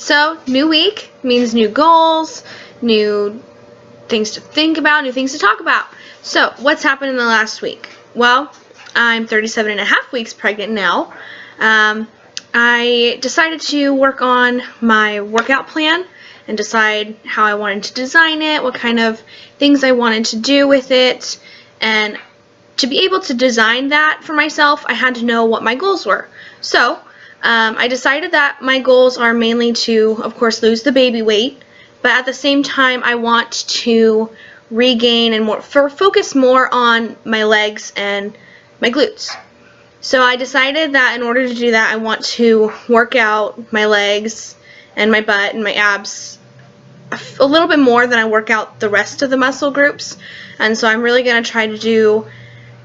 So, new week means new goals, new things to think about, new things to talk about. So, what's happened in the last week? Well, I'm 37.5 weeks pregnant now. I decided to work on my workout plan and decide how I wanted to design it, what kind of things I wanted to do with it, and to be able to design that for myself, I had to know what my goals were. So, I decided that my goals are mainly to, of course, lose the baby weight, but at the same time, I want to regain and focus more on my legs and my glutes. So I decided that in order to do that, I want to work out my legs and my butt and my abs a little bit more than I work out the rest of the muscle groups. And so I'm really going to try to do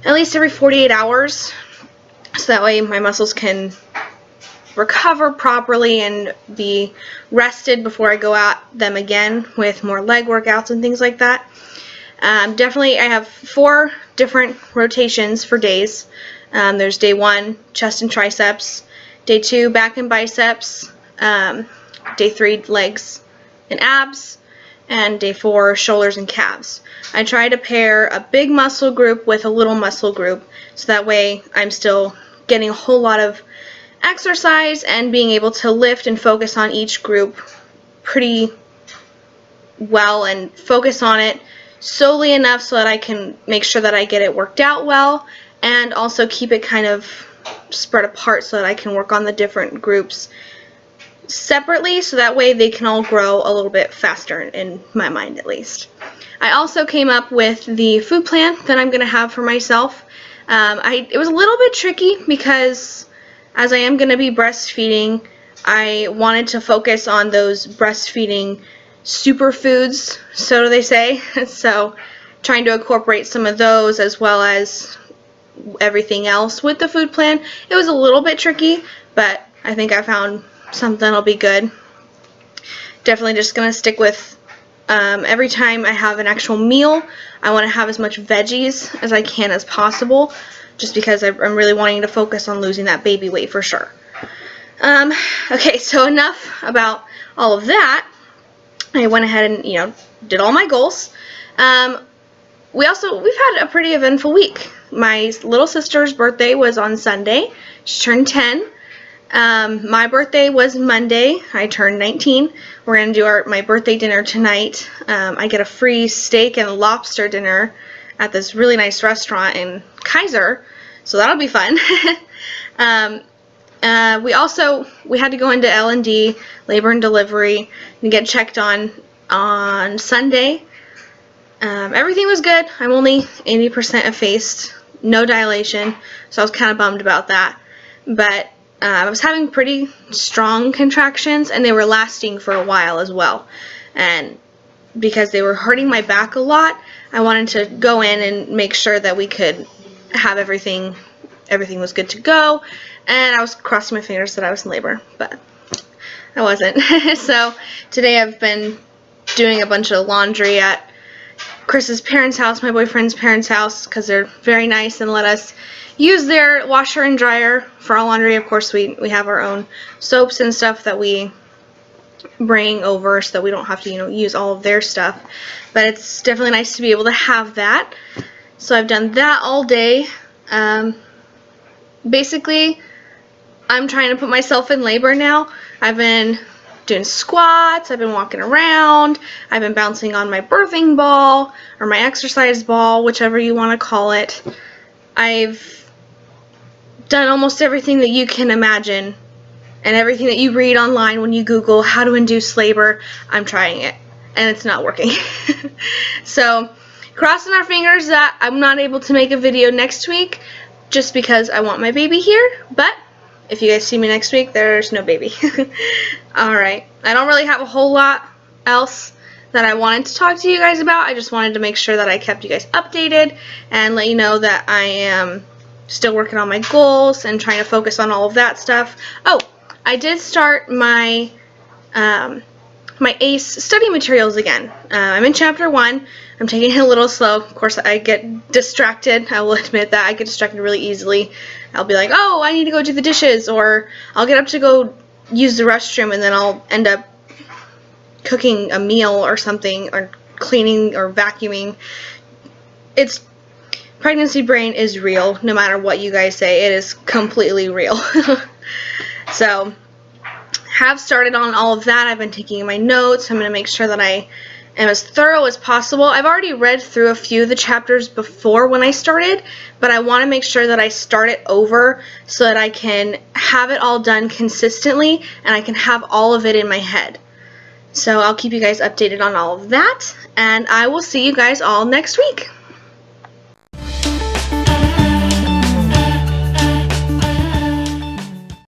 at least every 48 hours, so that way my muscles can recover properly and be rested before I go at them again with more leg workouts and things like that. Definitely, I have 4 different rotations for days. There's day 1, chest and triceps, day 2, back and biceps, day 3, legs and abs, and day 4, shoulders and calves. I try to pair a big muscle group with a little muscle group, so that way I'm still getting a whole lot of exercise and being able to lift and focus on each group pretty well and focus on it solely enough so that I can make sure that I get it worked out well, and also keep it kind of spread apart so that I can work on the different groups separately, so that way they can all grow a little bit faster, in my mind at least. I also came up with the food plan that I'm going to have for myself. It was a little bit tricky because as I am going to be breastfeeding, I wanted to focus on those breastfeeding superfoods, so do they say. So trying to incorporate some of those as well as everything else with the food plan. It was a little bit tricky, but I think I found something that'll be good. Definitely just going to stick with every time I have an actual meal, I want to have as much veggies as I can as possible, just because I'm really wanting to focus on losing that baby weight for sure. Okay, so enough about all of that. I went ahead and, did all my goals. We've had a pretty eventful week. My little sister's birthday was on Sunday. She turned 10. My birthday was Monday. I turned 19. We're going to do my birthday dinner tonight. I get a free steak and lobster dinner at this really nice restaurant in Kaiser, so that'll be fun. We had to go into L&D, labor and delivery, and get checked on Sunday. Everything was good. I'm only 80% effaced, no dilation, so I was kind of bummed about that. But I was having pretty strong contractions, and they were lasting for a while as well. And because they were hurting my back a lot, I wanted to go in and make sure that we could have everything was good to go. And I was crossing my fingers that I was in labor, but I wasn't. So today I've been doing a bunch of laundry at Chris's parents' house, my boyfriend's parents' house, because they're very nice and let us use their washer and dryer for our laundry. Of course, we have our own soaps and stuff that we bring over so that we don't have to, use all of their stuff. But it's definitely nice to be able to have that. So I've done that all day. Basically, I'm trying to put myself in labor now. I've been doing squats, I've been walking around, I've been bouncing on my birthing ball, or my exercise ball, whichever you want to call it. I've done almost everything that you can imagine, and everything that you read online when you Google how to induce labor. I'm trying it, and it's not working. So, crossing our fingers that I'm not able to make a video next week, just because I want my baby here, but if you guys see me next week, there's no baby. Alright, I don't really have a whole lot else that I wanted to talk to you guys about. I just wanted to make sure that I kept you guys updated and let you know that I am still working on my goals and trying to focus on all of that stuff. Oh, I did start my my ACE study materials again. I'm in chapter 1. I'm taking it a little slow. Of course, I get distracted. I will admit that. I get distracted really easily. I'll be like, oh, I need to go do the dishes, or I'll get up to go use the restroom, and then I'll end up cooking a meal or something, or cleaning or vacuuming. Pregnancy brain is real, no matter what you guys say. It is completely real. So, have started on all of that. I've been taking my notes. I'm going to make sure that I am as thorough as possible. I've already read through a few of the chapters before when I started, but I want to make sure that I start it over so that I can have it all done consistently and I can have all of it in my head. So I'll keep you guys updated on all of that, and I will see you guys all next week.